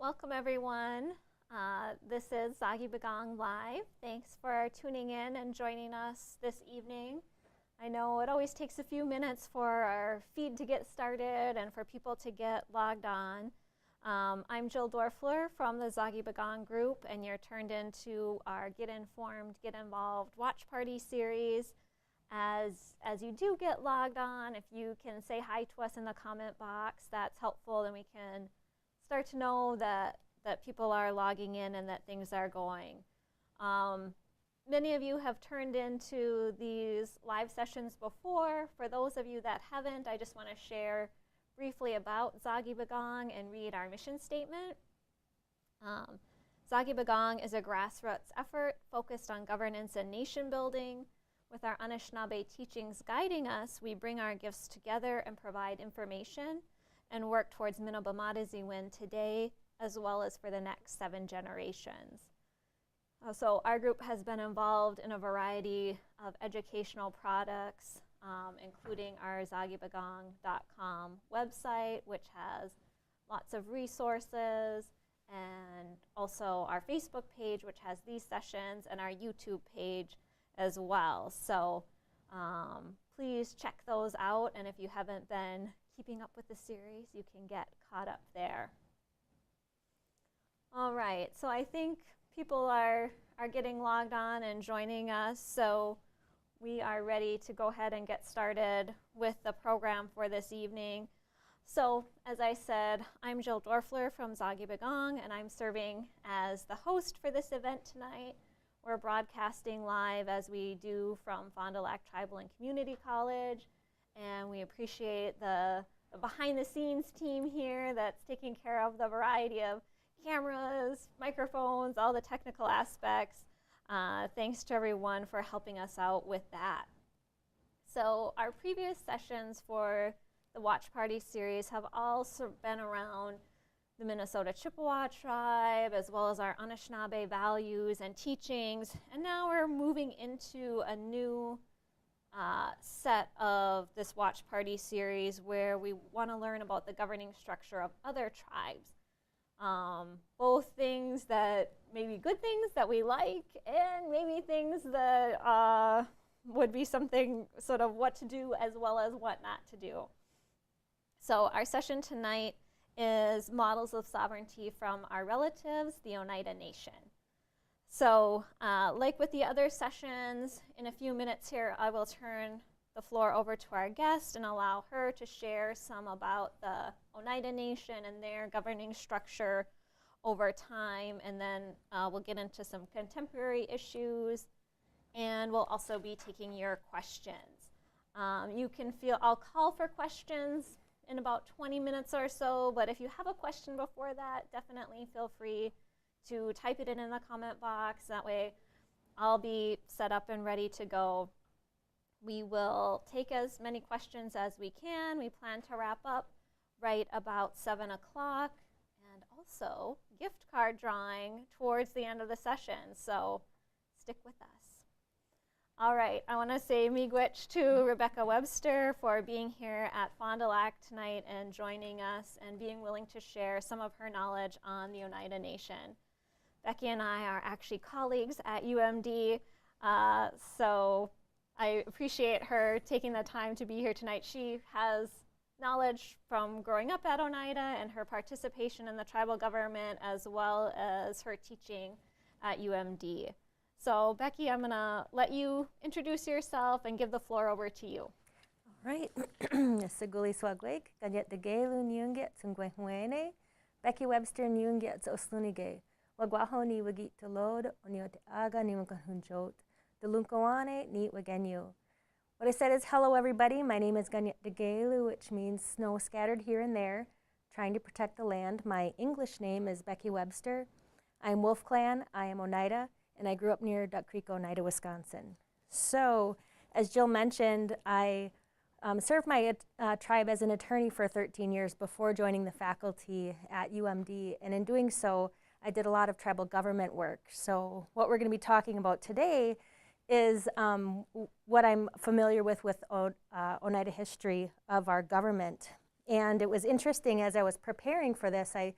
Welcome everyone. This is Zaagibagaang Live. Thanks for tuning in and joining us this evening. I know it always takes a few minutes for our feed to get started and for people to get logged on. I'm Jill Dorfler from the Zaagibagaang group, and you're turned into our Get Informed, Get Involved Watch Party series. As you do get logged on, if you can say hi to us in the comment box, that's helpful, and we can start to know that people are logging in and that things are going. Many of you have turned into these live sessions before. For those of you that haven't, I just want to share briefly about Zaagibagaang and read our mission statement. Zaagibagaang is a grassroots effort focused on governance and nation building. With our Anishinaabe teachings guiding us, we bring our gifts together and provide information and work towards Minabamadaziwin today, as well as for the next 7 generations. So our group has been involved in a variety of educational products, including our Zaagibagaang.com website, which has lots of resources, and also our Facebook page, which has these sessions, and our YouTube page as well. So please check those out, and if you haven't been keeping up with the series, you can get caught up there. All right, so I think people are getting logged on and joining us, so we are ready to go ahead and get started with the program for this evening. So, as I said, I'm Jill Dorfler from Zaagibagaang, and I'm serving as the host for this event tonight. We're broadcasting live, as we do, from Fond du Lac Tribal and Community College, and we appreciate the behind-the-scenes team here that's taking care of the variety of cameras, microphones, all the technical aspects. Thanks to everyone for helping us out with that. So our previous sessions for the Watch Party series have all been around the Minnesota Chippewa tribe, as well as our Anishinaabe values and teachings. And now we're moving into a new set of this Watch Party series where we want to learn about the governing structure of other tribes. Both things that maybe good things that we like, and maybe things that would be something sort of what to do as well as what not to do. So our session tonight is Models of Sovereignty from Our Relatives, the Oneida Nation. So like with the other sessions, in a few minutes here, I will turn the floor over to our guest and allow her to share some about the Oneida Nation and their governing structure over time, and then we'll get into some contemporary issues, and we'll also be taking your questions. I'll call for questions in about 20 minutes or so, but if you have a question before that, definitely feel free to type it in the comment box. That way I'll be set up and ready to go. We will take as many questions as we can. We plan to wrap up right about 7 o'clock, and also gift card drawing towards the end of the session, so stick with us. All right, I want to say miigwech to Rebecca Webster for being here at Fond du Lac tonight and joining us and being willing to share some of her knowledge on the Oneida Nation. Becky and I are actually colleagues at UMD, so I appreciate her taking the time to be here tonight. She has knowledge from growing up at Oneida and her participation in the tribal government, as well as her teaching at UMD. So Becky, I'm gonna let you introduce yourself and give the floor over to you. All right. Saguli swagweg, kanyet de gelu nyunget sungwehuene, Becky Webster nyunget oslunige, wagwaho ni wagit to load, oniote aga ni wakahunjot, the lunkoane ni wagenyu. What I said is, hello everybody, my name is Ganyet de Gelu, which means snow scattered here and there, trying to protect the land. My English name is Becky Webster. I'm Wolf Clan, I am Oneida, and I grew up near Duck Creek, Oneida, Wisconsin. So, as Jill mentioned, I served my tribe as an attorney for 13 years before joining the faculty at UMD, and in doing so, I did a lot of tribal government work. So what we're going to be talking about today is what I'm familiar with Oneida history of our government. And it was interesting, as I was preparing for this, I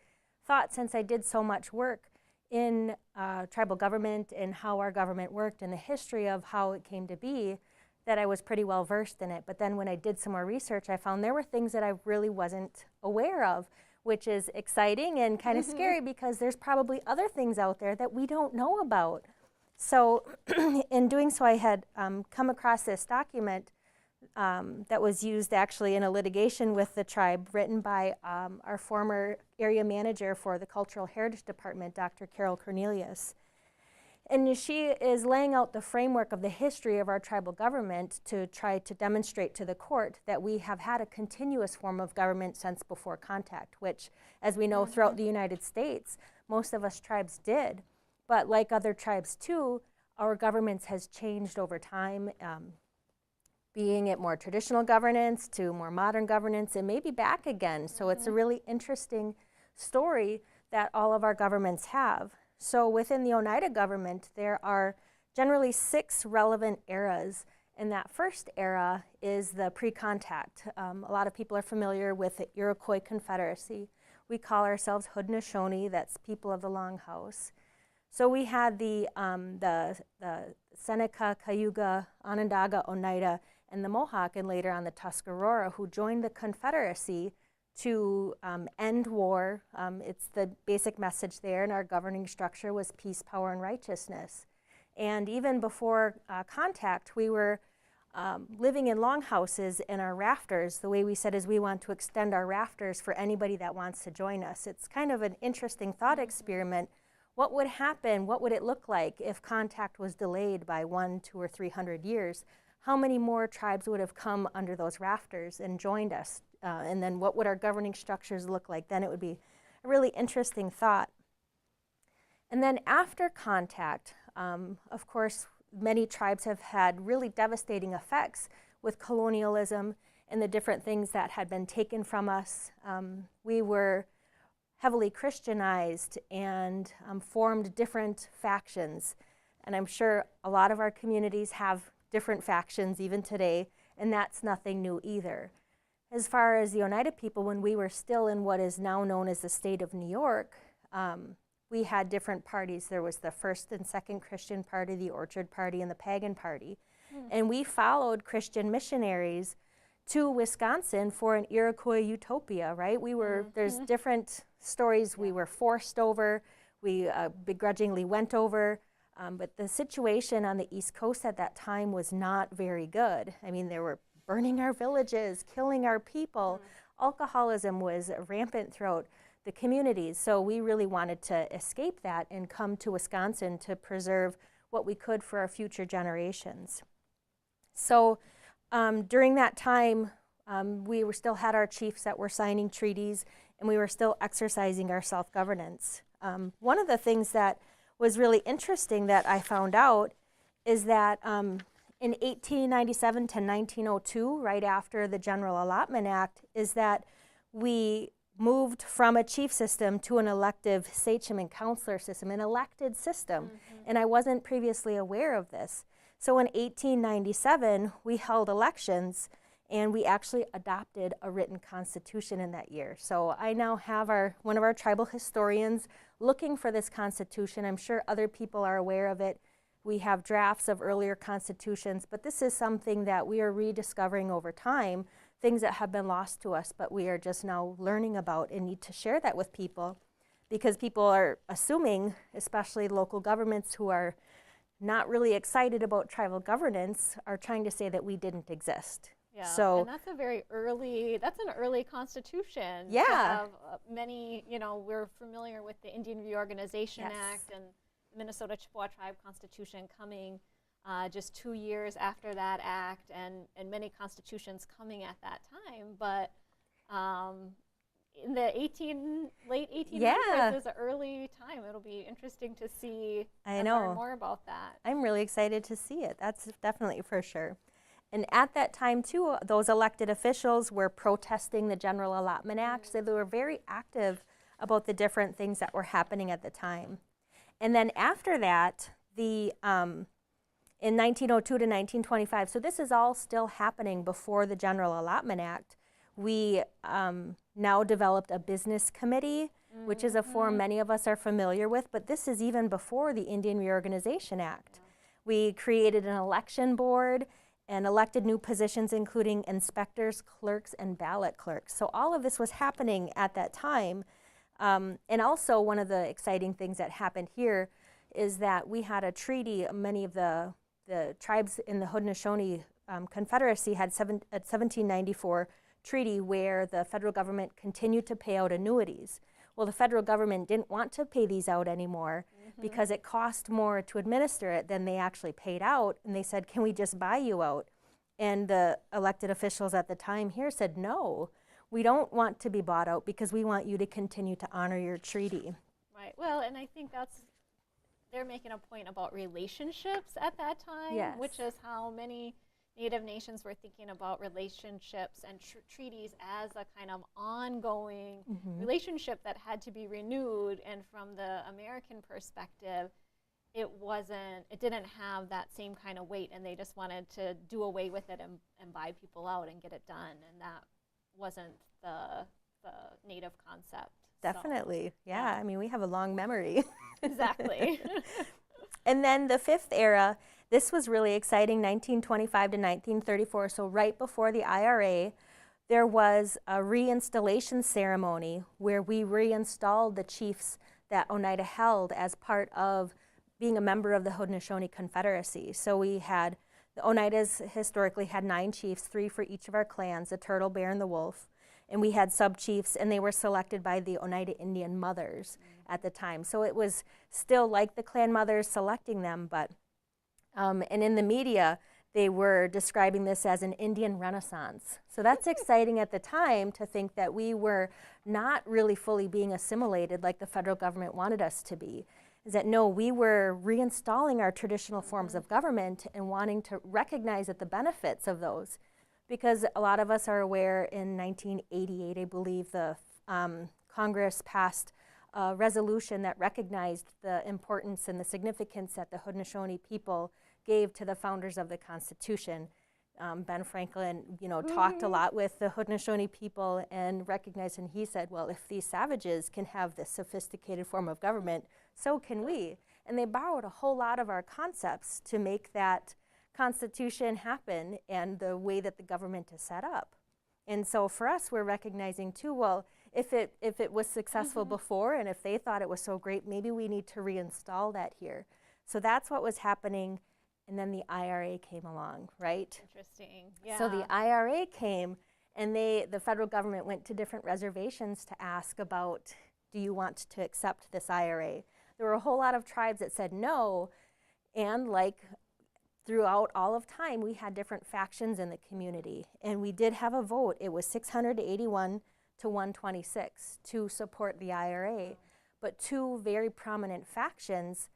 thought, since I did so much work in tribal government and how our government worked and the history of how it came to be, that I was pretty well versed in it. But then when I did some more research, I found there were things that I really wasn't aware of, which is exciting and kind of scary because there's probably other things out there that we don't know about. So in doing so, I had come across this document that was used actually in a litigation with the tribe, written by our former area manager for the Cultural Heritage Department, Dr. Carol Cornelius. And she is laying out the framework of the history of our tribal government to try to demonstrate to the court that we have had a continuous form of government since before contact, which, as we know, throughout the United States, most of us tribes did. But like other tribes too, our governments has changed over time, being it more traditional governance to more modern governance and maybe back again. So it's a really interesting story that all of our governments have. So within the Oneida government, there are generally 6 relevant eras. And that first era is the pre-contact. A lot of people are familiar with the Iroquois Confederacy. We call ourselves Haudenosaunee, that's people of the Longhouse. So we had the Seneca, Cayuga, Onondaga, Oneida, and the Mohawk, and later on the Tuscarora, who joined the Confederacy to end war. It's the basic message there, and our governing structure was peace, power, and righteousness. And even before contact, we were living in longhouses in our rafters. The way we said is we want to extend our rafters for anybody that wants to join us. It's kind of an interesting thought experiment. What would happen, what would it look like if contact was delayed by 100, 200, or 300 years? How many more tribes would have come under those rafters and joined us? And then what would our governing structures look like? Then it would be a really interesting thought. And then after contact, of course, many tribes have had really devastating effects with colonialism and the different things that had been taken from us. We were heavily Christianized and formed different factions. And I'm sure a lot of our communities have different factions even today, and that's nothing new either. As far as the Oneida people, when we were still in what is now known as the state of New York, we had different parties. There was the First and Second Christian Party, the Orchard Party, and the Pagan Party. And we followed Christian missionaries to Wisconsin for an Iroquois utopia, right? We were, there's different stories. We were forced over, we begrudgingly went over, but the situation on the East Coast at that time was not very good. I mean, they were burning our villages, killing our people. Alcoholism was rampant throughout the communities. So we really wanted to escape that and come to Wisconsin to preserve what we could for our future generations. So during that time, we still had our chiefs that were signing treaties, and we were still exercising our self-governance. One of the things that was really interesting that I found out is that in 1897 to 1902, right after the General Allotment Act, is that we moved from a chief system to an elective sachem and counselor system, an elected system. And I wasn't previously aware of this. So in 1897, we held elections, and we actually adopted a written constitution in that year. So I now have one of our tribal historians looking for this constitution. I'm sure other people are aware of it. We have drafts of earlier constitutions, but this is something that we are rediscovering over time, things that have been lost to us, but we are just now learning about and need to share that with people, because people are assuming, especially local governments who are not really excited about tribal governance, are trying to say that we didn't exist. Yeah, so, and that's an early constitution. Yeah. To have, many, we're familiar with the Indian Reorganization Act and the Minnesota Chippewa Tribe Constitution coming just 2 years after that act, and many constitutions coming at that time. But in the late 1800s is an early time. It'll be interesting to see and learn more about that. I'm really excited to see it. That's definitely for sure. And at that time, too, those elected officials were protesting the General Allotment Act, so they were very active about the different things that were happening at the time. And then after that, in 1902 to 1925, so this is all still happening before the General Allotment Act, we now developed a business committee which is a form many of us are familiar with, but this is even before the Indian Reorganization Act. We created an election board and elected new positions, including inspectors, clerks, and ballot clerks. So all of this was happening at that time. And also one of the exciting things that happened here is that we had a treaty. Many of the tribes in the Haudenosaunee Confederacy had a 1794 treaty where the federal government continued to pay out annuities. Well, the federal government didn't want to pay these out anymore because it cost more to administer it than they actually paid out. And they said, can we just buy you out? And the elected officials at the time here said, no, we don't want to be bought out because we want you to continue to honor your treaty. Right. Well, and I think they're making a point about relationships at that time, Yes. which is how many Native nations were thinking about relationships and treaties as a kind of ongoing relationship that had to be renewed. And from the American perspective, it didn't have that same kind of weight, and they just wanted to do away with it and buy people out and get it done. And that wasn't the Native concept. Definitely, yeah. I mean, we have a long memory. Exactly. And then the fifth era, this was really exciting, 1925 to 1934. So right before the IRA, there was a reinstallation ceremony where we reinstalled the chiefs that Oneida held as part of being a member of the Haudenosaunee Confederacy. So we had, the Oneidas historically had 9 chiefs, 3 for each of our clans, the turtle, bear, and the wolf. And we had sub-chiefs, and they were selected by the Oneida Indian mothers at the time. So it was still like the clan mothers selecting them, but, and in the media, they were describing this as an Indian Renaissance. So that's exciting at the time to think that we were not really fully being assimilated like the federal government wanted us to be. Is that no, we were reinstalling our traditional forms of government and wanting to recognize that the benefits of those. Because a lot of us are aware in 1988, I believe, the Congress passed a resolution that recognized the importance and the significance that the Haudenosaunee people gave to the founders of the Constitution. Ben Franklin, talked a lot with the Haudenosaunee people and recognized, and he said, well, if these savages can have this sophisticated form of government, so can we. And they borrowed a whole lot of our concepts to make that Constitution happen and the way that the government is set up. And so for us, we're recognizing too, well, if it was successful before and if they thought it was so great, maybe we need to reinstall that here. So that's what was happening. And then the IRA came along, right? Interesting. Yeah. So the IRA came, and the federal government went to different reservations to ask about, do you want to accept this IRA? There were a whole lot of tribes that said no, and throughout all of time, we had different factions in the community, and we did have a vote. It was 681 to 126 to support the IRA, but 2 very prominent factions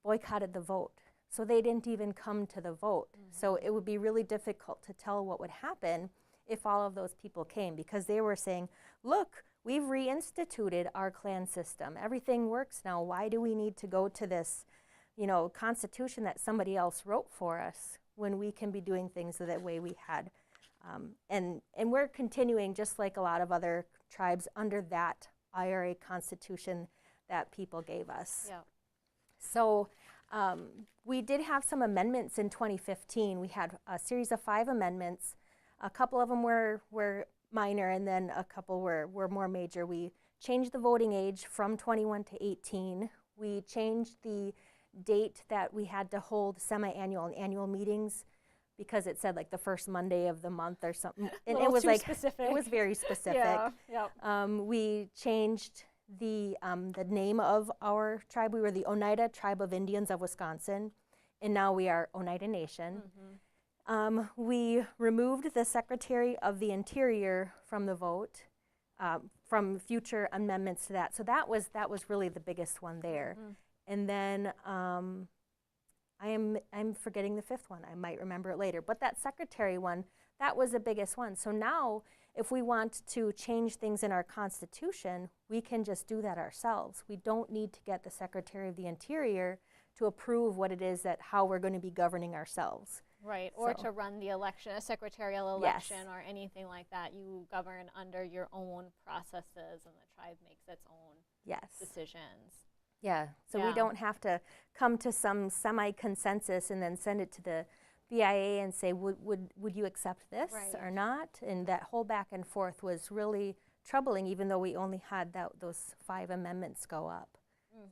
boycotted the vote. So they didn't even come to the vote. So it would be really difficult to tell what would happen if all of those people came, because they were saying, look, we've reinstituted our clan system. Everything works now. Why do we need to go to this Constitution that somebody else wrote for us when we can be doing things the way we had? And we're continuing, just like a lot of other tribes, under that IRA Constitution that people gave us. Yeah. So we did have some amendments in 2015. We had a series of 5 amendments. A couple of them were minor, and then a couple were more major. We changed the voting age from 21 to 18. We changed the date that we had to hold semi-annual and annual meetings, because it said the first Monday of the month or something. And it was specific. It was very specific. Yeah. We changed the name of our tribe. We were the Oneida Tribe of Indians of Wisconsin, and now we are Oneida Nation. We removed the Secretary of the Interior from the vote, from future amendments to that. So that was really the biggest one there. And then I'm forgetting the 5th one. I might remember it later. But that Secretary one, that was the biggest one. So now, if we want to change things in our Constitution, we can just do that ourselves. We don't need to get the Secretary of the Interior to approve what it is how we're going to be governing ourselves. Right, or So- to run the election, a secretarial election or anything like that. You govern under your own processes, and the tribe makes its own Yes. decisions. Yeah, so we Yeah. don't have to come to some semi-consensus and then send it to the BIA and say, would you accept this Right. or not? And that whole back and forth was really troubling, even though we only had those 5 amendments go up.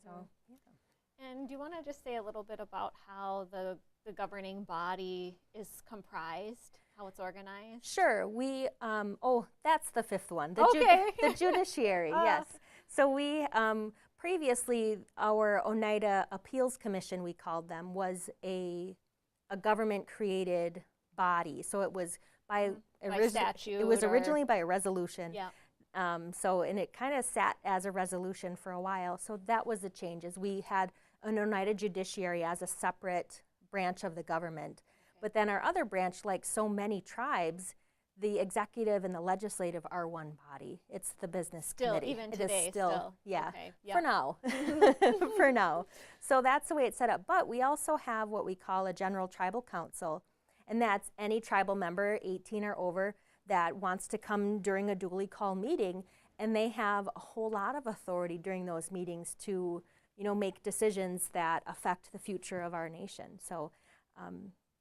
So, yeah. And do you want to just say a little bit about how the governing body is comprised, how it's organized? Sure, that's the 5th one, Okay. the judiciary, yes. So we, previously, our Oneida Appeals Commission, we called them, was a government-created body. So it was by statute. It was originally by a resolution. Yeah. And it kind of sat as a resolution for a while. So that was the changes. We had an Oneida judiciary as a separate branch of the government. But then our other branch, like so many tribes, the executive and the legislative are one body. It's the business committee. Even It today, is still. Yeah, okay. for now. For now. So that's the way it's set up. But we also have what we call a general tribal council, and that's any tribal member, 18 or over, that wants to come during a duly called meeting, and they have a whole lot of authority during those meetings to, make decisions that affect the future of our nation. So,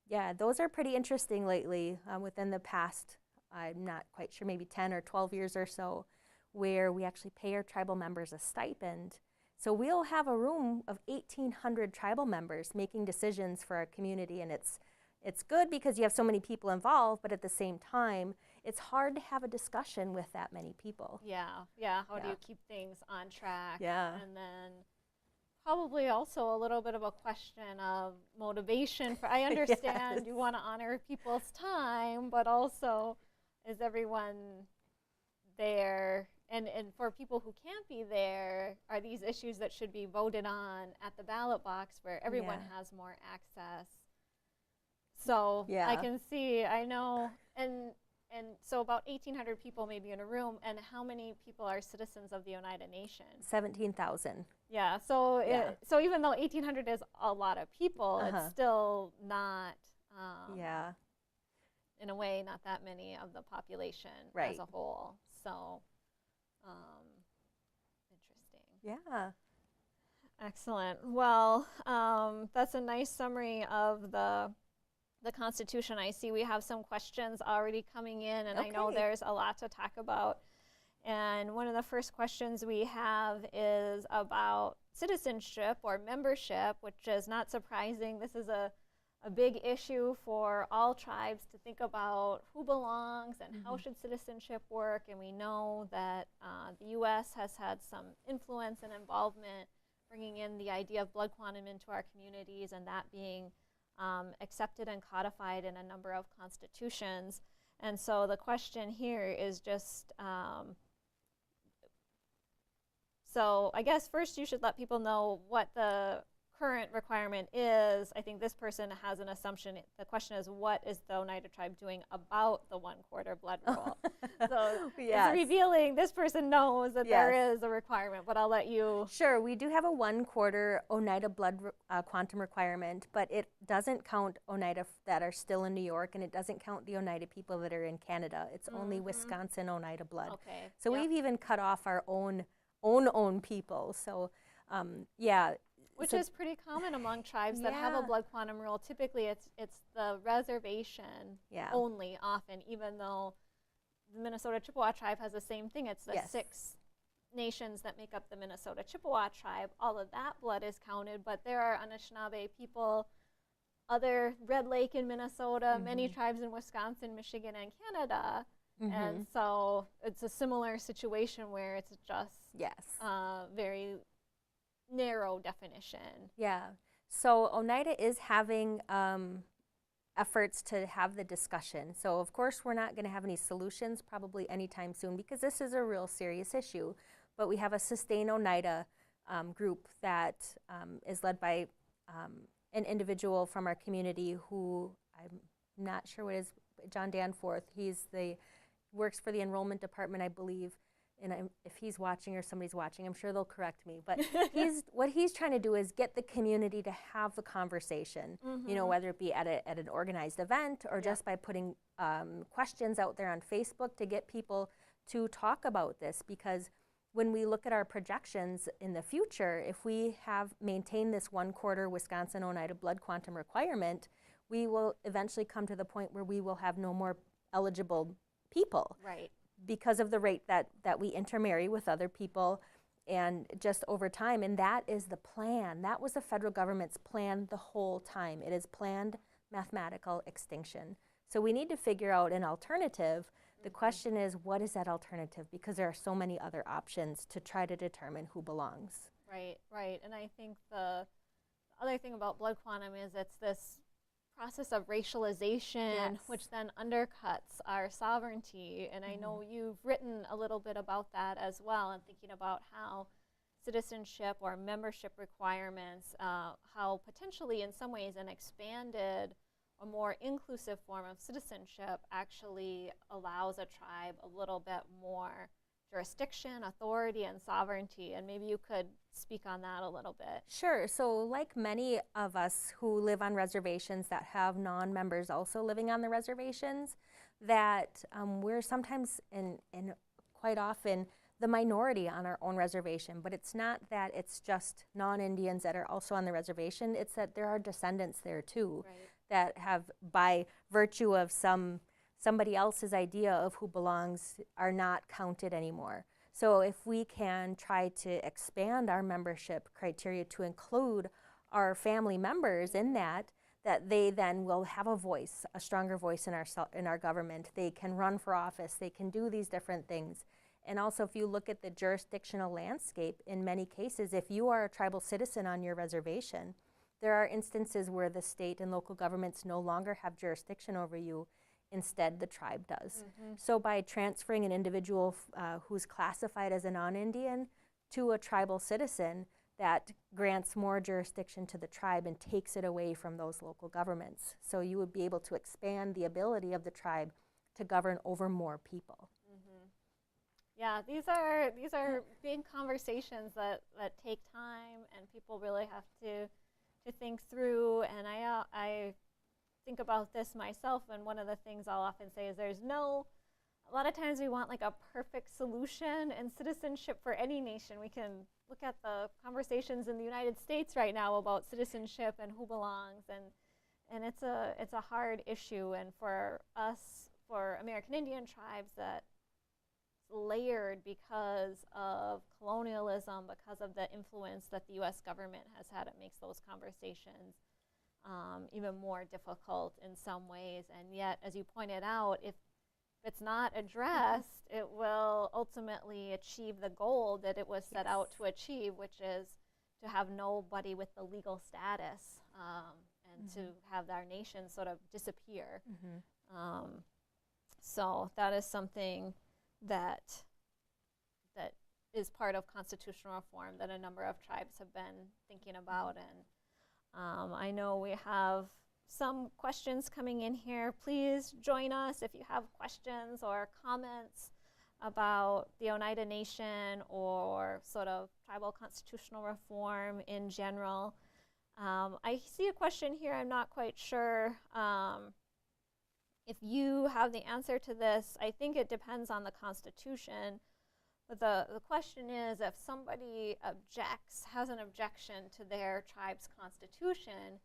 yeah, those are pretty interesting lately within the past, I'm not quite sure, maybe 10 or 12 years or so, where we actually pay our tribal members a stipend. So we'll have a room of 1,800 tribal members making decisions for our community, and it's good because you have so many people involved, but at the same time, it's hard to have a discussion with that many people. Yeah. How do you keep things on track? Yeah. And then probably also a little bit of a question of motivation. I understand you want to honor people's time, but also is everyone there? And for people who can't be there, are these issues that should be voted on at the ballot box where everyone has more access? So I can see, I know, and so about 1,800 people maybe in a room, and how many people are citizens of the Oneida Nation? 17,000. Yeah, so so even though 1,800 is a lot of people, it's still not, in a way, not that many of the population as a whole. So, interesting. Yeah. Excellent. Well, that's a nice summary of the Constitution. I see we have some questions already coming in, and I know there's a lot to talk about. And one of the first questions we have is about citizenship or membership, which is not surprising. This is a big issue for all tribes to think about who belongs and how should citizenship work. And we know that the U.S. has had some influence and involvement bringing in the idea of blood quantum into our communities, and that being accepted and codified in a number of constitutions. And so the question here is just, so I guess first you should let people know what the current requirement is. I think this person has an assumption. The question is, what is the Oneida tribe doing about the 1/4 blood rule? So it's revealing this person knows that there is a requirement, but I'll let you. Sure, we do have a 1/4 Oneida blood quantum requirement, but it doesn't count Oneida that are still in New York, and it doesn't count the Oneida people that are in Canada. It's only Wisconsin Oneida blood. Okay. So we've even cut off our own people. So Which is pretty common among tribes that have a blood quantum rule. Typically, it's the reservation only often, even though the Minnesota Chippewa tribe has the same thing. It's the 6 nations that make up the Minnesota Chippewa tribe. All of that blood is counted, but there are Anishinaabe people, other Red Lake in Minnesota, many tribes in Wisconsin, Michigan, and Canada. And so it's a similar situation where it's just very narrow definition. Yeah. So Oneida is having efforts to have the discussion. So of course we're not going to have any solutions probably anytime soon because this is a real serious issue. But we have a Sustain Oneida group that is led by an individual from our community who I'm not sure what is, John Danforth. Works for the enrollment department, I believe. if he's watching or somebody's watching, I'm sure they'll correct me, but what he's trying to do is get the community to have the conversation, you know, whether it be at an organized event or just by putting questions out there on Facebook to get people to talk about this. Because when we look at our projections in the future, if we have maintained this 1/4 Wisconsin Oneida blood quantum requirement, we will eventually come to the point where we will have no more eligible people. Right. Because of the rate that we intermarry with other people and just over time. And that is the plan. That was the federal government's plan the whole time. It is planned mathematical extinction. So we need to figure out an alternative. The question is, what is that alternative? Because there are so many other options to try to determine who belongs. Right, right. And I think the other thing about blood quantum is it's this process of racialization, which then undercuts our sovereignty. And I know you've written a little bit about that as well, and thinking about how citizenship or membership requirements, how potentially in some ways an expanded, a more inclusive form of citizenship actually allows a tribe a little bit more jurisdiction, authority, and sovereignty. And maybe you could speak on that a little bit. Sure. So like many of us who live on reservations that have non-members also living on the reservations, that we're sometimes and quite often the minority on our own reservation. But it's not that it's just non-Indians that are also on the reservation. It's that there are descendants there too, that have, by virtue of somebody else's idea of who belongs, are not counted anymore. So if we can try to expand our membership criteria to include our family members in that they then will have a voice, a stronger voice in our government. They can run for office, they can do these different things. And also, if you look at the jurisdictional landscape, in many cases, if you are a tribal citizen on your reservation, there are instances where the state and local governments no longer have jurisdiction over you. Instead, the tribe does. So by transferring an individual who's classified as a non-Indian to a tribal citizen, that grants more jurisdiction to the tribe and takes it away from those local governments. So you would be able to expand the ability of the tribe to govern over more people. Yeah, these are big conversations that take time, and people really have to think through. And I think about this myself, and one of the things I'll often say is a lot of times we want like a perfect solution in citizenship for any nation. We can look at the conversations in the United States right now about citizenship and who belongs, and it's a hard issue. And for us, for American Indian tribes, that layered because of colonialism, because of the influence that the U.S. government has had, it makes those conversations even more difficult in some ways. And yet, as you pointed out, if it's not addressed, it will ultimately achieve the goal that it was set out to achieve, which is to have nobody with the legal status and to have our nation sort of disappear. So that is something that is part of constitutional reform that a number of tribes have been thinking about. And I know we have some questions coming in here. Please join us if you have questions or comments about the Oneida Nation or sort of tribal constitutional reform in general. I see a question here. I'm not quite sure if you have the answer to this. I think it depends on the Constitution. But the question is, if somebody has an objection to their tribe's constitution,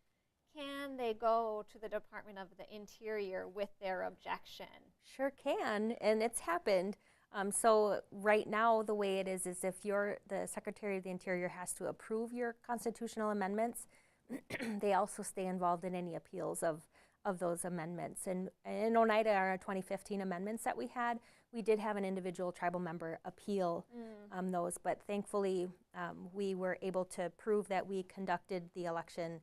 can they go to the Department of the Interior with their objection? Sure can, and it's happened. So right now, the way it is if the Secretary of the Interior has to approve your constitutional amendments, they also stay involved in any appeals of those amendments. And in Oneida, our 2015 amendments that we had, we did have an individual tribal member appeal those, but thankfully we were able to prove that we conducted the election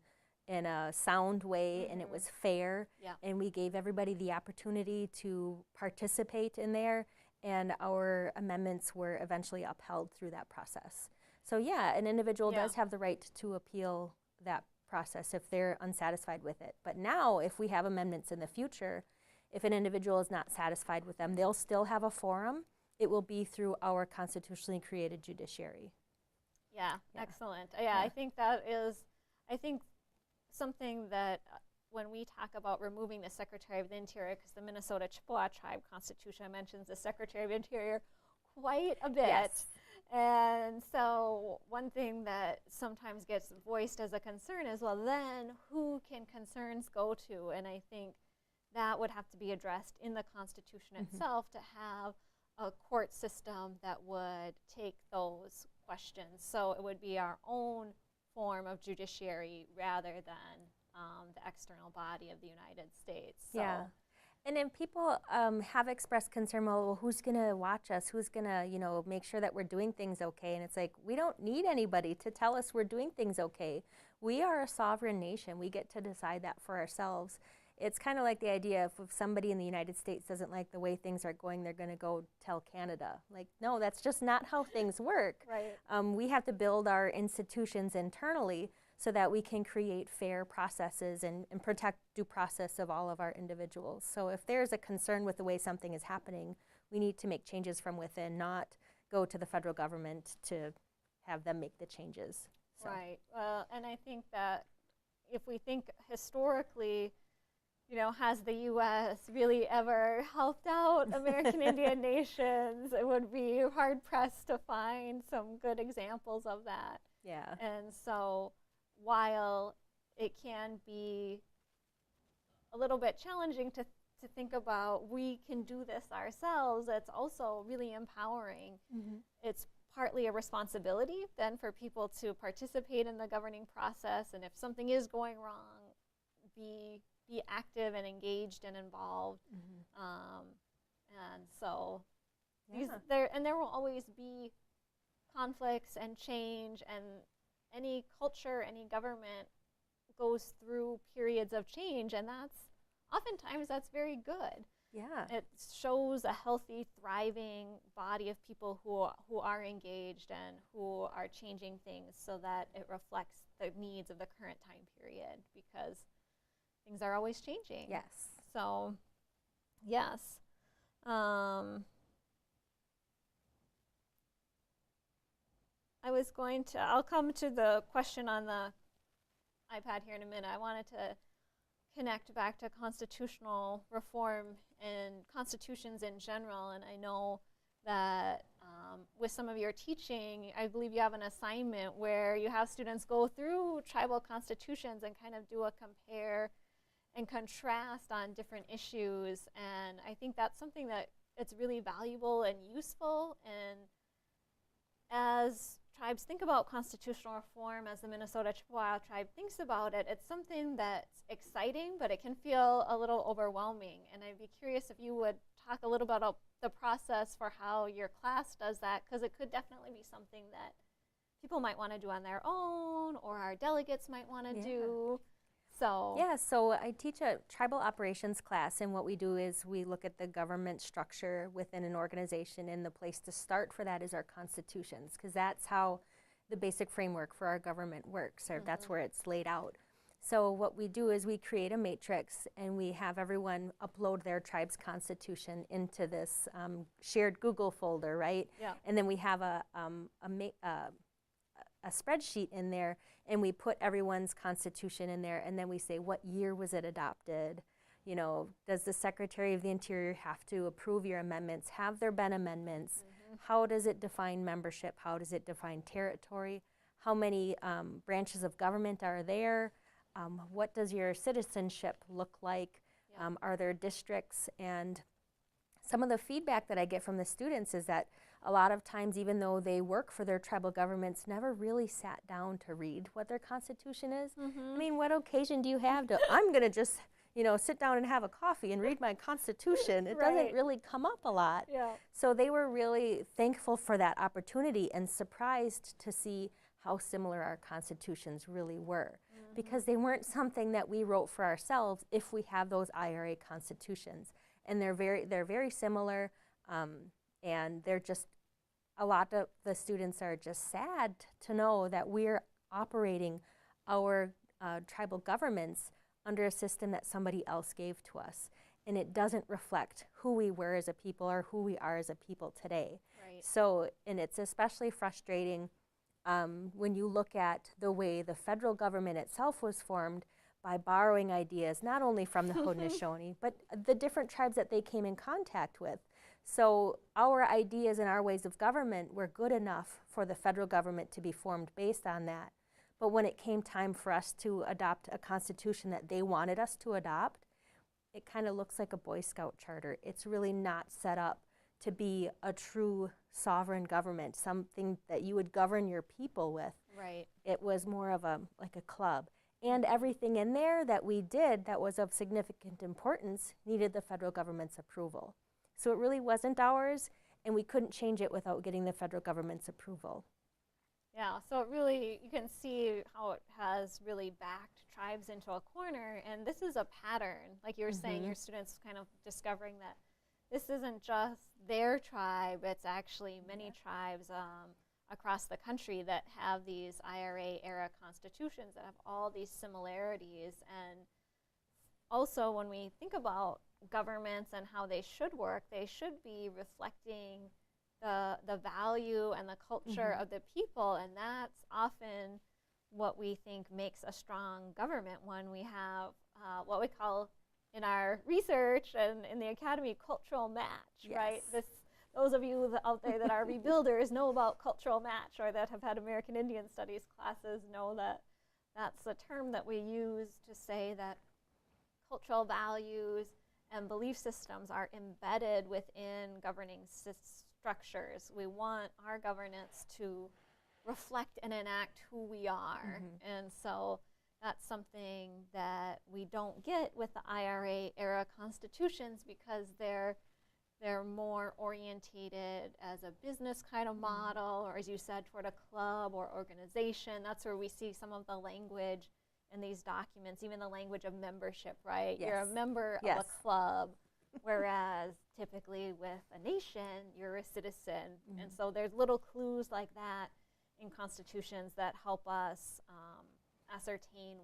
in a sound way and it was fair, and we gave everybody the opportunity to participate in there, and our amendments were eventually upheld through that process. So yeah, an individual does have the right to appeal that process if they're unsatisfied with it. But now, if we have amendments in the future, if an individual is not satisfied with them, they'll still have a forum it will be through our constitutionally created judiciary. Yeah, Yeah. excellent. Yeah. I think that is, I think something that when we talk about removing the Secretary of the Interior, because the Minnesota Chippewa Tribe Constitution mentions the Secretary of Interior quite a bit. Yes. And so one thing that sometimes gets voiced as a concern is, well, then who can concerns go to? And I think that would have to be addressed in the Constitution itself, to have a court system that would take those questions. So it would be our own form of judiciary rather than the external body of the United States. So Yeah. And then people have expressed concern, well, who's going to watch us? Who's going to, make sure that we're doing things okay? And it's like, we don't need anybody to tell us we're doing things okay. We are a sovereign nation. We get to decide that for ourselves. It's kind of like the idea of if somebody in the United States doesn't like the way things are going, they're going to go tell Canada. Like, no, that's just not how things work. Right. We have to build our institutions internally so that we can create fair processes and protect due process of all of our individuals. So if there's a concern with the way something is happening, we need to make changes from within, not go to the federal government to have them make the changes. So. Right. Well, and I think that if we think historically, has the U.S. really ever helped out American Indian nations? It would be hard-pressed to find some good examples of that. Yeah. And so while it can be a little bit challenging to think about, we can do this ourselves, it's also really empowering. It's partly a responsibility then for people to participate in the governing process, and if something is going wrong, be active and engaged and involved. And so there will always be conflicts and change, and any culture, any government goes through periods of change, and oftentimes that's very good. Yeah. It shows a healthy, thriving body of people who are engaged and who are changing things so that it reflects the needs of the current time period, because things are always changing. Yes. So, yes. I'll come to the question on the iPad here in a minute. I wanted to connect back to constitutional reform and constitutions in general. And I know that with some of your teaching, I believe you have an assignment where you have students go through tribal constitutions and kind of do a compare and contrast on different issues. And I think that's something that it's really valuable and useful. And as tribes think about constitutional reform, as the Minnesota Chippewa tribe thinks about it, it's something that's exciting, but it can feel a little overwhelming. And I'd be curious if you would talk a little bit about the process for how your class does that, because it could definitely be something that people might want to do on their own, or our delegates might want to do. So I teach a tribal operations class, and what we do is we look at the government structure within an organization, and the place to start for that is our constitutions, because that's how the basic framework for our government works, or that's where it's laid out. So what we do is we create a matrix, and we have everyone upload their tribe's constitution into this shared Google folder, right? Yeah. And then we have a spreadsheet in there, and we put everyone's constitution in there, and then we say, what year was it adopted? Does the Secretary of the Interior have to approve your amendments? Have there been amendments? How does it define membership? How does it define territory? How many branches of government are there? What does your citizenship look like? Yeah. Are there districts? And some of the feedback that I get from the students is that a lot of times, even though they work for their tribal governments, never really sat down to read what their constitution is. I mean, what occasion do you have to, I'm going to just, sit down and have a coffee and read my constitution? It doesn't really come up a lot. Yeah. So they were really thankful for that opportunity and surprised to see how similar our constitutions really were, because they weren't something that we wrote for ourselves if we have those IRA constitutions. And they're very similar. And they're just, a lot of the students are just sad to know that we're operating our tribal governments under a system that somebody else gave to us. and it doesn't reflect who we were as a people or who we are as a people today. Right. So, and it's especially frustrating when you look at the way the federal government itself was formed by borrowing ideas not only from the Haudenosaunee, but the different tribes that they came in contact with. So our ideas and our ways of government were good enough for the federal government to be formed based on that. But when it came time for us to adopt a constitution that they wanted us to adopt, it kind of looks like a Boy Scout charter. It's really not set up to be a true sovereign government, something that you would govern your people with. Right. It was more of like a club. And everything in there that we did that was of significant importance needed the federal government's approval. So it really wasn't ours, and we couldn't change it without getting the federal government's approval. Yeah, so it really, you can see how it has really backed tribes into a corner, and this is a pattern. Like you were saying, your students kind of discovering that this isn't just their tribe, it's actually many tribes across the country that have these IRA-era constitutions that have all these similarities. And also when we think about governments and how they should work, they should be reflecting the value and the culture of the people, and that's often what we think makes a strong government when we have what we call in our research and in the academy cultural match, right? Those of you out there that are rebuilders know about cultural match, or that have had American Indian Studies classes know that that's a term that we use to say that cultural values and belief systems are embedded within governing structures. We want our governance to reflect and enact who we are. And so that's something that we don't get with the IRA era constitutions, because they're more orientated as a business kind of model, or as you said, toward a club or organization. That's where we see some of the language in these documents, even the language of membership, right? You're a member of a club, whereas typically with a nation, you're a citizen. And so there's little clues like that in constitutions that help us ascertain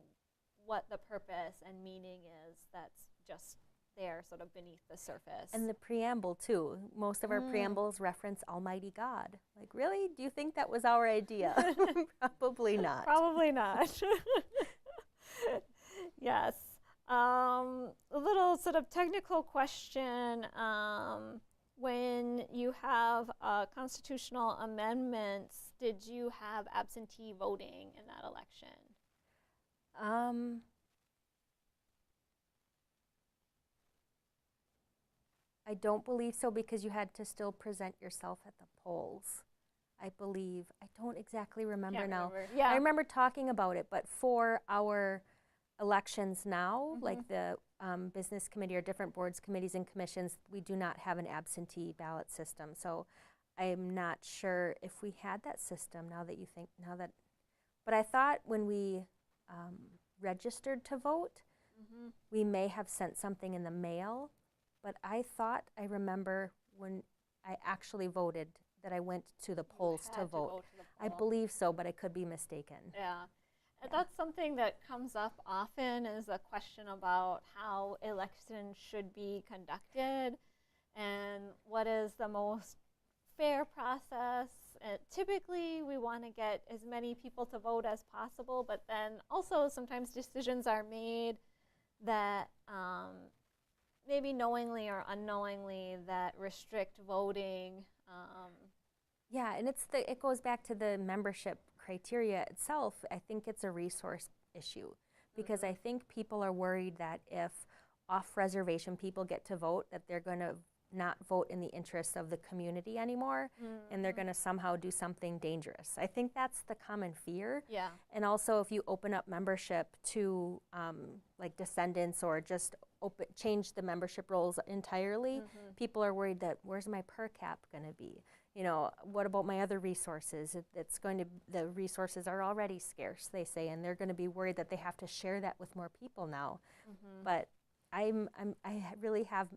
what the purpose and meaning is that's just there sort of beneath the surface. And the preamble too. Most of our preambles reference Almighty God. Like, really? Do you think that was our idea? Probably not. Probably not. Yes. A little sort of technical question. When you have constitutional amendments, did you have absentee voting in that election? I don't believe so, because you had to still present yourself at the polls. I believe. I don't exactly remember now. Yeah. I remember talking about it, but for our elections now, like the business committee or different boards, committees, and commissions, we do not have an absentee ballot system. So I'm not sure if we had that system but I thought when we registered to vote, we may have sent something in the mail, but I remember when I actually voted that I went to the polls to vote. I believe so, but I could be mistaken. Yeah. And that's something that comes up often, is a question about how elections should be conducted and what is the most fair process. Typically, we want to get as many people to vote as possible, but then also sometimes decisions are made that maybe knowingly or unknowingly that restrict voting. Yeah, and it goes back to the membership criteria itself. I think it's a resource issue, because I think people are worried that if off-reservation people get to vote, that they're going to not vote in the interests of the community anymore, and they're going to somehow do something dangerous. I think that's the common fear. Yeah. And also, if you open up membership to like descendants, or just change the membership roles entirely, people are worried that where's my per cap going to be? You know, what about my other resources? The resources are already scarce, they say, and they're going to be worried that they have to share that with more people now. But I really have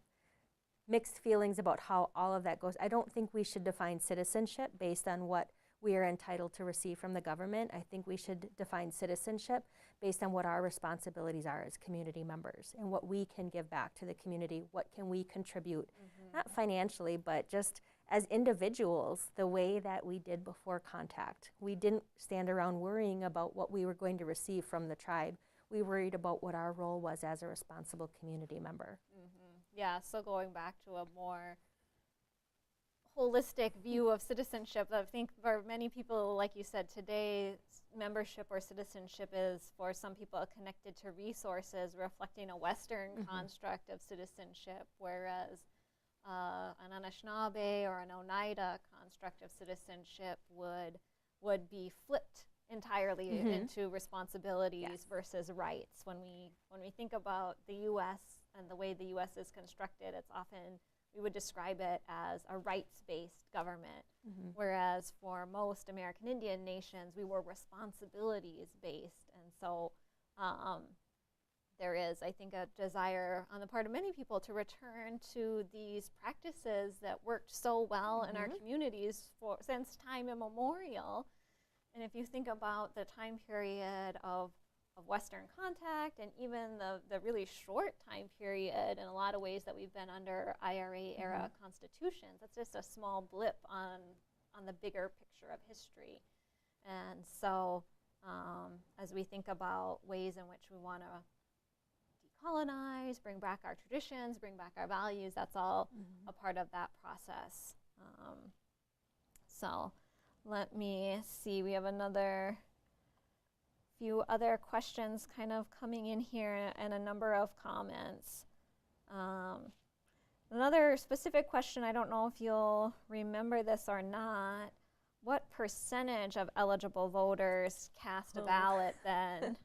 mixed feelings about how all of that goes. I don't think we should define citizenship based on what we are entitled to receive from the government. I think we should define citizenship based on what our responsibilities are as community members and what we can give back to the community. What can we contribute, not financially, but just as individuals, the way that we did before contact. We didn't stand around worrying about what we were going to receive from the tribe. We worried about what our role was as a responsible community member. Yeah, so going back to a more holistic view of citizenship, I think for many people, like you said, today membership or citizenship is for some people connected to resources, reflecting a Western construct of citizenship, whereas an Anishinaabe or an Oneida construct of citizenship would be flipped entirely into responsibilities versus rights. When we think about the U.S. and the way the U.S. is constructed, it's often we would describe it as a rights-based government, whereas for most American Indian nations, we were responsibilities-based. And so there is, I think, a desire on the part of many people to return to these practices that worked so well in our communities since time immemorial. And if you think about the time period of Western contact and even the really short time period in a lot of ways that we've been under IRA era constitutions, that's just a small blip on the bigger picture of history. And so as we think about ways in which we want to decolonize, bring back our traditions, bring back our values, that's all a part of that process. So let me see, we have another few other questions kind of coming in here and a number of comments. Another specific question, I don't know if you'll remember this or not, what percentage of eligible voters cast a ballot then?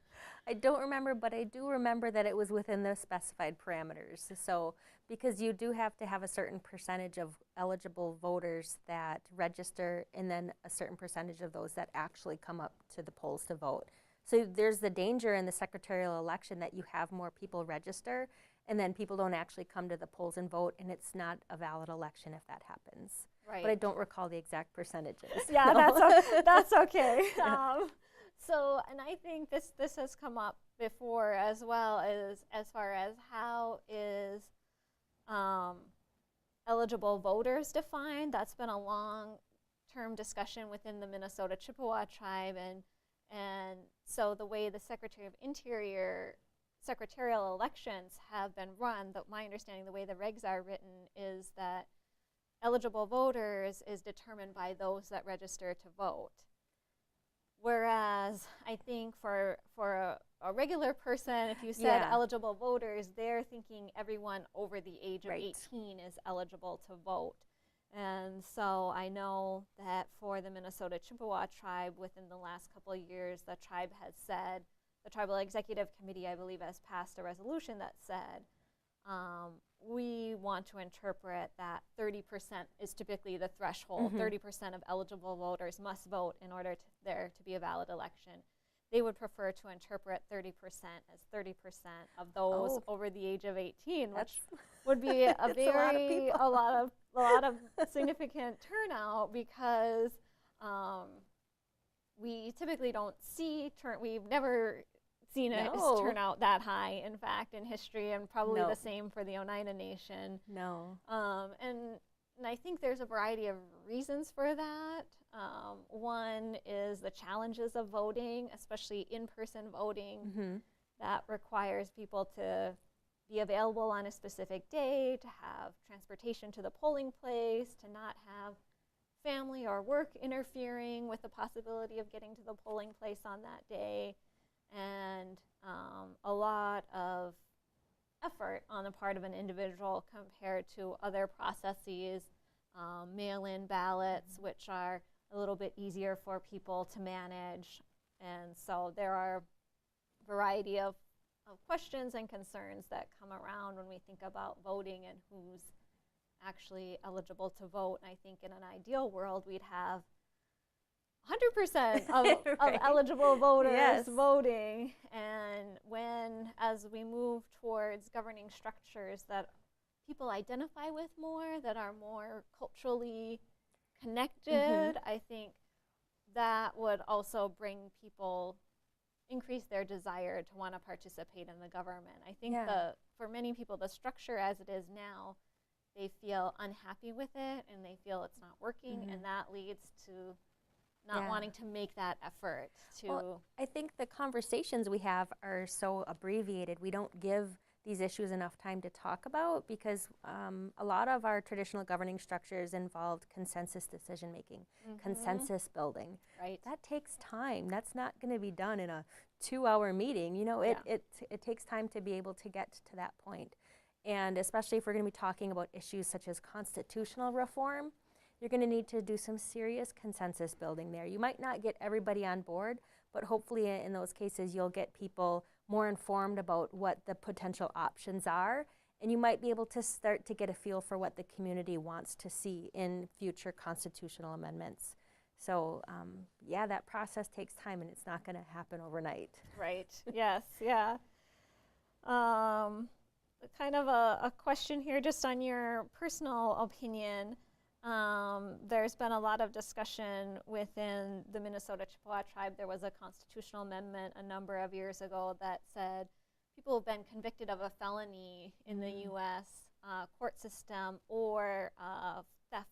I don't remember, but I do remember that it was within the specified parameters. So, because you do have to have a certain percentage of eligible voters that register and then a certain percentage of those that actually come up to the polls to vote. So there's the danger in the secretarial election that you have more people register and then people don't actually come to the polls and vote, and it's not a valid election if that happens. Right. But I don't recall the exact percentages. Yeah, no. that's okay. So, and I think this has come up before as well as far as how is eligible voters defined. That's been a long-term discussion within the Minnesota Chippewa tribe, and so the way the Secretary of Interior secretarial elections have been run, my understanding, the way the regs are written is that eligible voters is determined by those that register to vote. Whereas I think for a regular person, if you said eligible voters, they're thinking everyone over the age of 18 is eligible to vote. And so I know that for the Minnesota Chippewa tribe, within the last couple of years, the tribe has said, the Tribal Executive Committee, I believe, has passed a resolution that said, we want to interpret that 30% is typically the threshold. 30% of eligible voters must vote in order there to be a valid election. They would prefer to interpret 30% as 30% of those over the age of 18, which would be a lot of significant turnout, because we typically don't see we've never seen a turnout that high, in fact, in history, and probably the same for the Oneida Nation. And I think there's a variety of reasons for that. One is the challenges of voting, especially in-person voting, that requires people to be available on a specific day, to have transportation to the polling place, to not have family or work interfering with the possibility of getting to the polling place on that day, and a lot of effort on the part of an individual compared to other processes, mail-in ballots, which are a little bit easier for people to manage. And so there are a variety of questions and concerns that come around when we think about voting and who's actually eligible to vote. And I think in an ideal world, we'd have 100% of eligible voters voting. And as we move towards governing structures that people identify with more, that are more culturally connected, I think that would also bring people, increase their desire to want to participate in the government. I think for many people, the structure as it is now, they feel unhappy with it and they feel it's not working, and that leads to not wanting to make that effort to. Well, I think the conversations we have are so abbreviated. We don't give these issues enough time to talk about because a lot of our traditional governing structures involved consensus decision making, consensus building. Right. That takes time. That's not going to be done in a 2-hour meeting. You know, it takes time to be able to get to that point. And especially if we're going to be talking about issues such as constitutional reform, you're going to need to do some serious consensus building there. You might not get everybody on board, but hopefully in those cases you'll get people more informed about what the potential options are, and you might be able to start to get a feel for what the community wants to see in future constitutional amendments. So yeah, that process takes time and it's not going to happen overnight. Right, yes, yeah. Kind of a question here just on your personal opinion. There's been a lot of discussion within the Minnesota Chippewa tribe. There was a constitutional amendment a number of years ago that said people who've been convicted of a felony in the U.S. Court system or theft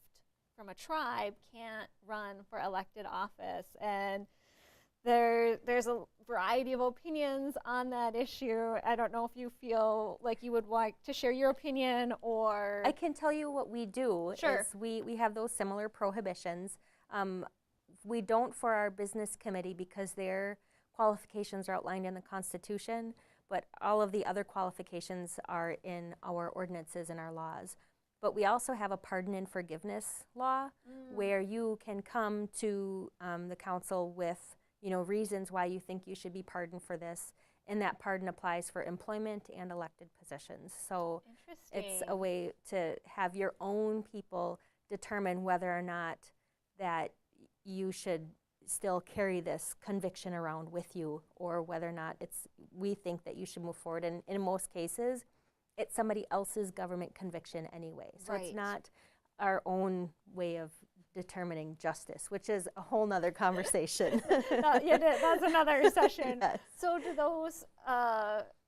from a tribe can't run for elected office. And there's a variety of opinions on that issue. I don't know if you feel like you would like to share your opinion or... I can tell you what we do. Sure. Is we have those similar prohibitions. We don't for our business committee because their qualifications are outlined in the Constitution, but all of the other qualifications are in our ordinances and our laws. But we also have a pardon and forgiveness law where you can come to the council with reasons why you think you should be pardoned for this, and that pardon applies for employment and elected positions. So it's a way to have your own people determine whether or not that you should still carry this conviction around with you, or whether or not we think that you should move forward. And in most cases, it's somebody else's government conviction anyway. So it's not our own way of determining justice, which is a whole nother conversation. That's another session. Yes. So do those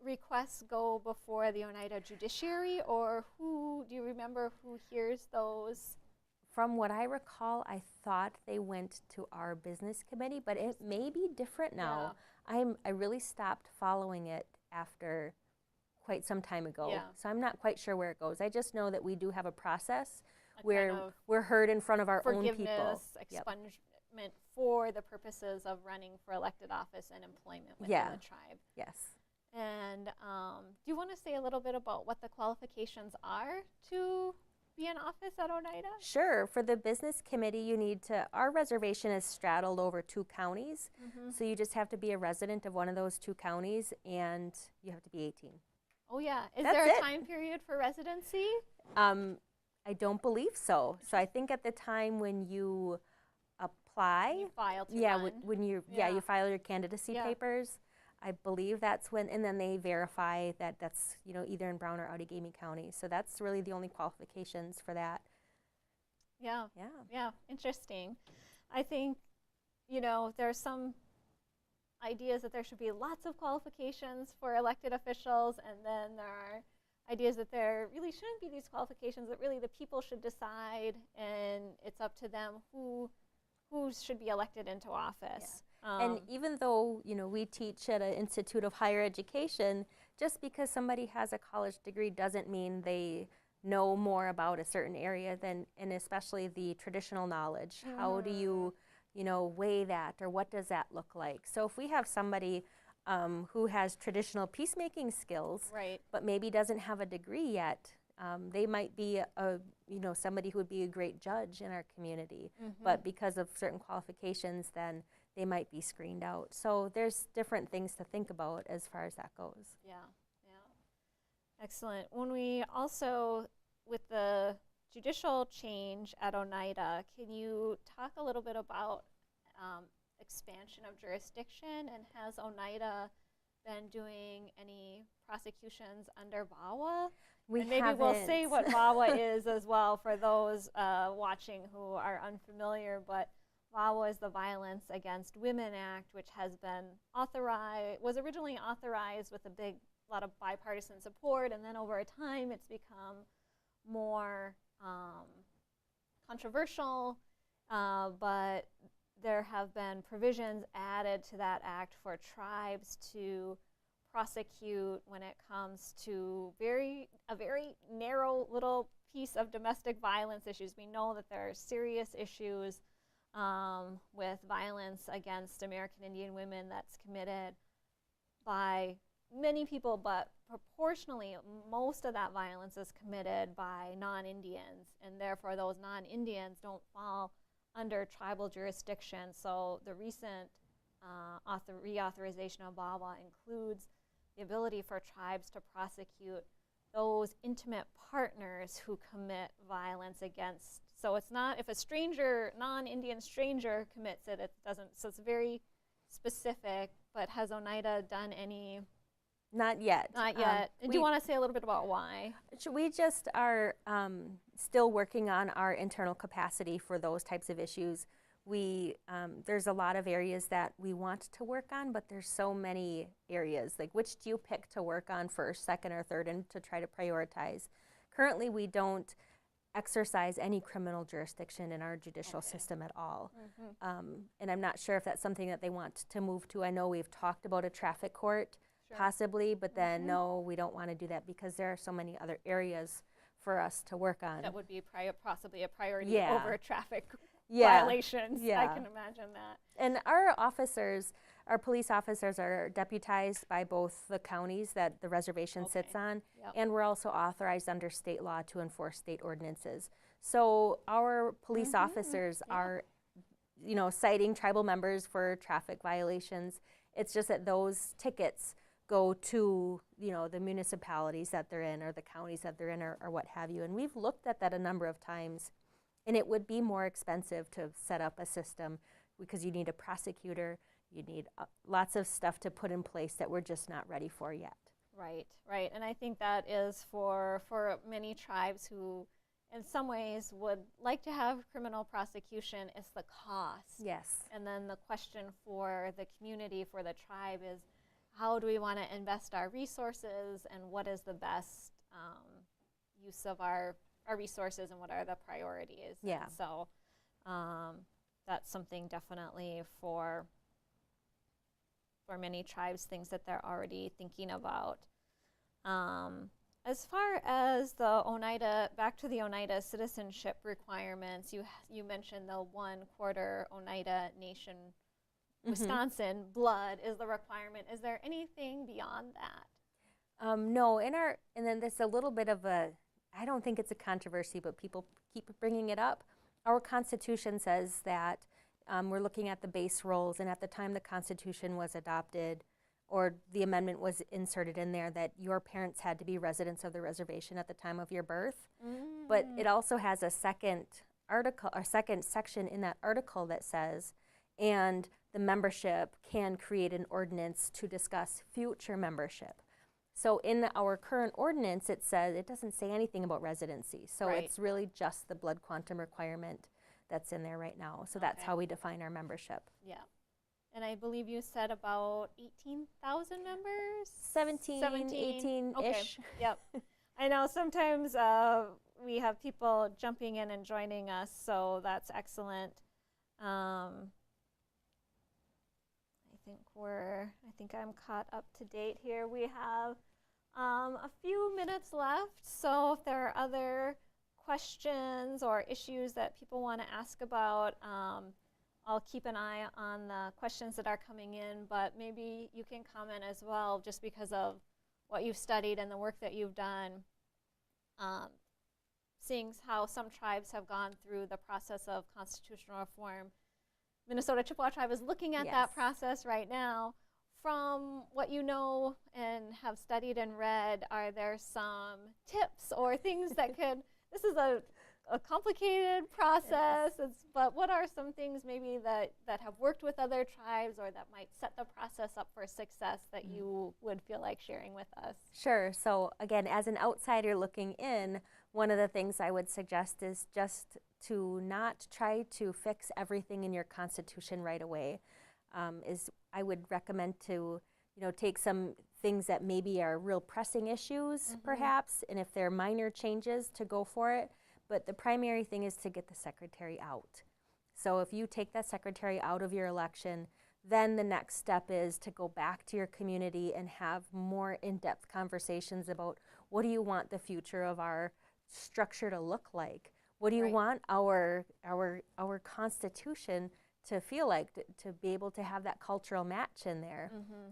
requests go before the Oneida judiciary, or do you remember who hears those? From what I recall, I thought they went to our business committee, but it may be different now. I really stopped following it after quite some time ago, so I'm not quite sure where it goes. I just know that we do have a process where we're heard in front of our own people. Forgiveness, expungement for the purposes of running for elected office and employment within the tribe. Yes. And do you want to say a little bit about what the qualifications are to be in office at Oneida? Sure. For the business committee, our reservation is straddled over 2 counties, so you just have to be a resident of one of those 2 counties, and you have to be 18. Oh yeah. Is there a time period for residency? I don't believe so. So I think at the time when you apply, you file to run. when you file your candidacy papers, I believe that's when, and then they verify that that's either in Brown or Outagamie County. So that's really the only qualifications for that. Yeah. Interesting. I think there's some ideas that there should be lots of qualifications for elected officials, and then there are ideas that there really shouldn't be these qualifications, that really the people should decide, and it's up to them who should be elected into office. And even though we teach at an Institute of Higher Education, just because somebody has a college degree doesn't mean they know more about a certain area and especially the traditional knowledge. How do you weigh that, or what does that look like? So if we have somebody who has traditional peacemaking skills, but maybe doesn't have a degree yet, they might be somebody who would be a great judge in our community, but because of certain qualifications, then they might be screened out. So there's different things to think about as far as that goes. Yeah. Excellent. When we also, with the judicial change at Oneida, can you talk a little bit about expansion of jurisdiction, and has Oneida been doing any prosecutions under VAWA? Maybe we'll say what VAWA is as well for those watching who are unfamiliar, but VAWA is the Violence Against Women Act, which has been was originally authorized with a lot of bipartisan support, and then over time it's become more controversial, but there have been provisions added to that act for tribes to prosecute when it comes to a very narrow little piece of domestic violence issues. We know that there are serious issues with violence against American Indian women that's committed by many people, but proportionally most of that violence is committed by non-Indians, and therefore those non-Indians don't fall under tribal jurisdiction. So the recent reauthorization of VAWA includes the ability for tribes to prosecute those intimate partners who commit violence against. So it's not if a stranger, non-Indian stranger commits it, it doesn't. So it's very specific. But has Oneida done any? Not yet. Not yet. Do you want to say a little bit about why? We just are still working on our internal capacity for those types of issues. There's a lot of areas that we want to work on, but there's so many areas. Like, which do you pick to work on first, second, or third, and to try to prioritize? Currently, we don't exercise any criminal jurisdiction in our judicial system at all. And I'm not sure if that's something that they want to move to. I know we've talked about a traffic court, possibly, but then no, we don't want to do that because there are so many other areas for us to work on. That would be possibly a priority over traffic violations. I can imagine that. And our police officers are deputized by both the counties that the reservation sits on, and we're also authorized under state law to enforce state ordinances. So our police officers are, citing tribal members for traffic violations. It's just that those tickets go to, the municipalities that they're in or the counties that they're in or what have you. And we've looked at that a number of times. And it would be more expensive to set up a system because you need a prosecutor, you need lots of stuff to put in place that we're just not ready for yet. Right. And I think that is for many tribes who in some ways would like to have criminal prosecution, it's the cost. Yes. And then the question for the community, for the tribe is how do we want to invest our resources and what is the best use of our resources and what are the priorities. Yeah. And so that's something definitely for many tribes, things that they're already thinking about. As far as the Oneida, back to the Oneida citizenship requirements, you mentioned the 1/4 Oneida Nation, Wisconsin blood is the requirement. Is there anything beyond that? No, and then there's a little bit of I don't think it's a controversy, but people keep bringing it up. Our Constitution says that we're looking at the base roles, and at the time the Constitution was adopted, or the amendment was inserted in there, that your parents had to be residents of the reservation at the time of your birth. But it also has a second section in that article that says, and the membership can create an ordinance to discuss future membership. So in our current ordinance, it doesn't say anything about residency. So it's really just the blood quantum requirement that's in there right now. So that's how we define our membership. Yeah. And I believe you said about 18,000 members? 17, 18-ish. Okay. Yep. I know sometimes we have people jumping in and joining us, so that's excellent. I think I'm caught up to date here. We have a few minutes left, so if there are other questions or issues that people want to ask about, I'll keep an eye on the questions that are coming in, but maybe you can comment as well, just because of what you've studied and the work that you've done, seeing how some tribes have gone through the process of constitutional reform. Minnesota Chippewa Tribe is looking at that process right now. From what you know and have studied and read, are there some tips or things that could, this is a a complicated process. But what are some things maybe that have worked with other tribes or that might set the process up for success that you would feel like sharing with us? Sure. So again, as an outsider looking in, one of the things I would suggest is just to not try to fix everything in your constitution right away. I would recommend to, take some things that maybe are real pressing issues, perhaps, and if they're minor changes, to go for it. But the primary thing is to get the secretary out. So if you take that secretary out of your election, then the next step is to go back to your community and have more in-depth conversations about what do you want the future of our structure to look like? What do you want our constitution to feel like, to be able to have that cultural match in there?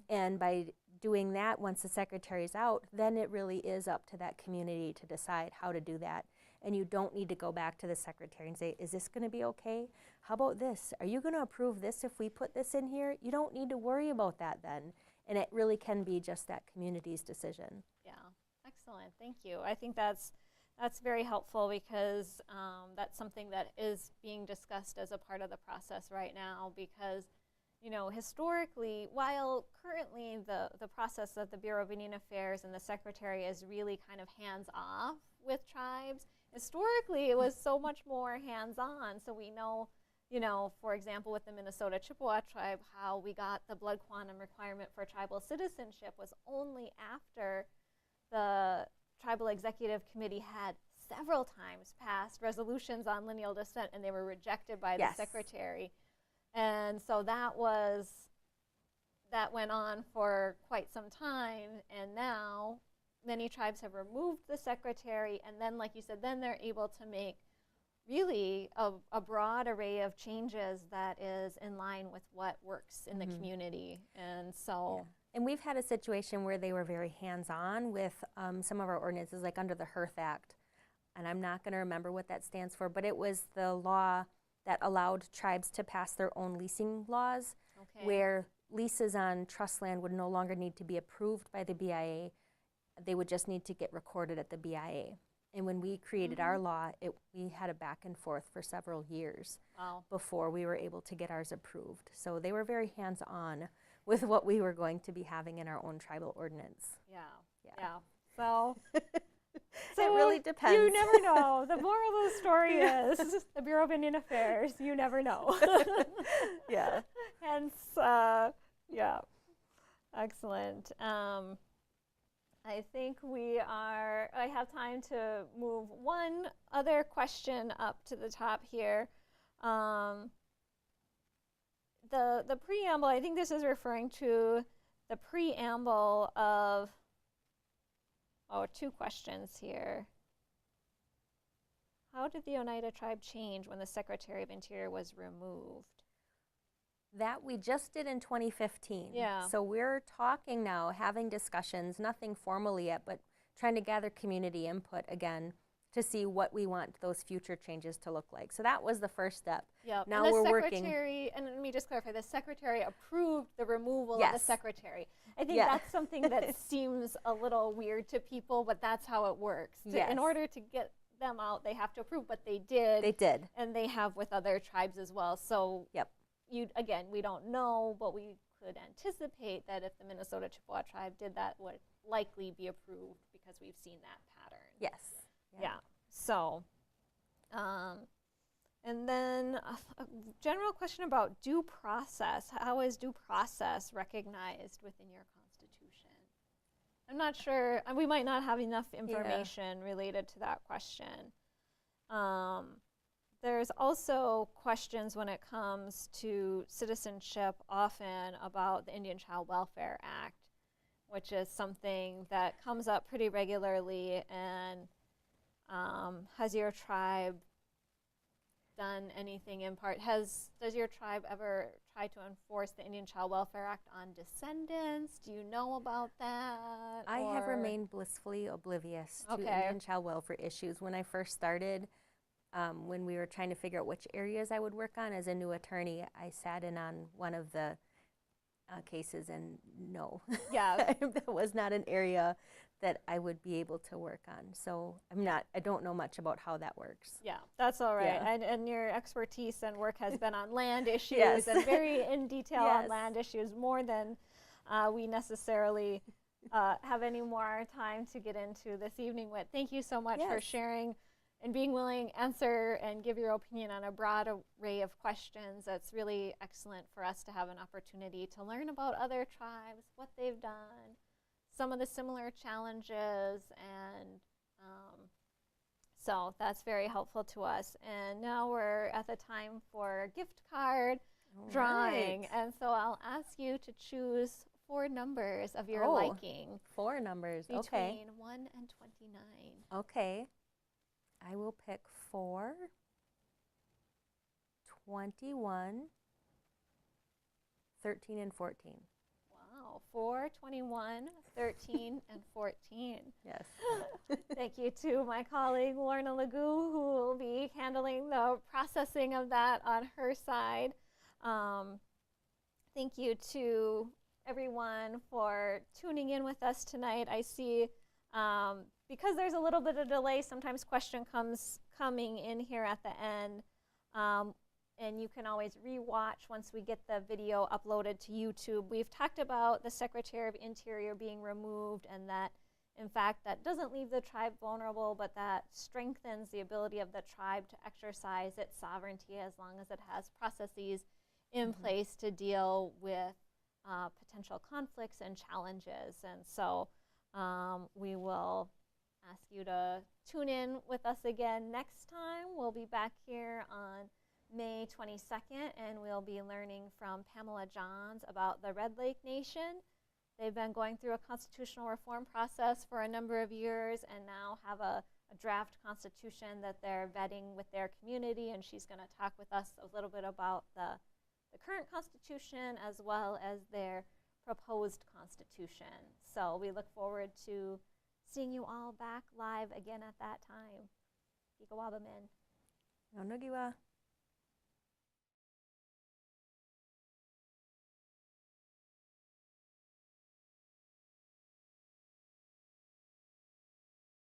And by doing that, once the secretary's out, then it really is up to that community to decide how to do that. And you don't need to go back to the secretary and say, is this going to be okay? How about this? Are you going to approve this if we put this in here? You don't need to worry about that then. And it really can be just that community's decision. Yeah, excellent. Thank you. I think that's very helpful because that's something that is being discussed as a part of the process right now because, historically, while currently the process of the Bureau of Indian Affairs and the Secretary is really kind of hands-off with tribes, historically it was so much more hands-on. So we know, for example, with the Minnesota Chippewa tribe, how we got the blood quantum requirement for tribal citizenship was only after the Tribal Executive Committee had several times passed resolutions on lineal descent, and they were rejected by the secretary. And so that went on for quite some time, and now many tribes have removed the secretary, and then, like you said, then they're able to make really a broad array of changes that is in line with what works in the community. And so... And we've had a situation where they were very hands-on with some of our ordinances, like under the Hearth Act. And I'm not going to remember what that stands for, but it was the law that allowed tribes to pass their own leasing laws, where leases on trust land would no longer need to be approved by the BIA. They would just need to get recorded at the BIA. And when we created our law, we had a back and forth for several years before we were able to get ours approved. So they were very hands-on with what we were going to be having in our own tribal ordinance. Yeah. So it really depends. You never know. The moral of the story is the Bureau of Indian Affairs, you never know. Yeah. Hence, excellent. I think I have time to move one other question up to the top here. The preamble, I think this is referring to the preamble of, two questions here. How did the Oneida tribe change when the Secretary of Interior was removed? That we just did in 2015. Yeah. So we're talking now, having discussions, nothing formally yet, but trying to gather community input again to see what we want those future changes to look like. So that was the first step. Yep. Now and we're working. And let me just clarify, the Secretary approved the removal of the Secretary. I think that's something that seems a little weird to people, but that's how it works. In order to get them out, they have to approve, but they did. They did. And they have with other tribes as well. So again, we don't know, but we could anticipate that if the Minnesota Chippewa tribe did that, would likely be approved because we've seen that pattern. Yes. Yeah. So, and then a general question about due process. How is due process recognized within your Constitution? I'm not sure. We might not have enough information related to that question. There's also questions when it comes to citizenship often about the Indian Child Welfare Act, which is something that comes up pretty regularly. And has your tribe done anything in part? Does your tribe ever try to enforce the Indian Child Welfare Act on descendants? Do you know about that? I have remained blissfully oblivious to Indian child welfare issues. When I first started, when we were trying to figure out which areas I would work on as a new attorney, I sat in on one of the cases, and no, that was not an area that I would be able to work on. So I don't know much about how that works. Yeah, that's all right. Yeah. And your expertise and work has been on land issues Yes. and very in detail on Yes. land issues, more than we necessarily have any more time to get into this evening with. Thank you so much for Yes. sharing and being willing to answer and give your opinion on a broad array of questions. It's really excellent for us to have an opportunity to learn about other tribes, what they've done, some of the similar challenges, and so that's very helpful to us. And now we're at the time for gift card drawing. Right. And so I'll ask you to choose 4 numbers of your Oh, liking 4 numbers. between Okay. 1 and 29. Okay. I will pick 4, 21, 13, and 14. Wow, 4, 21, 13, and 14. Yes. Thank you to my colleague Lorna Legoo, who will be handling the processing of that on her side. Thank you to everyone for tuning in with us tonight. I see, because there's a little bit of delay, sometimes question coming in here at the end. And you can always re-watch once we get the video uploaded to YouTube. We've talked about the Secretary of Interior being removed, and that, in fact, that doesn't leave the tribe vulnerable, but that strengthens the ability of the tribe to exercise its sovereignty as long as it has processes in place to deal with potential conflicts and challenges. And so we will ask you to tune in with us again next time. We'll be back here on May 22nd, and we'll be learning from Pamela Johns about the Red Lake Nation. They've been going through a constitutional reform process for a number of years and now have a draft constitution that they're vetting with their community, and she's going to talk with us a little bit about the current constitution as well as their proposed constitution. So we look forward to seeing you all back live again at that time. Ikawabamin. Nonogiwa.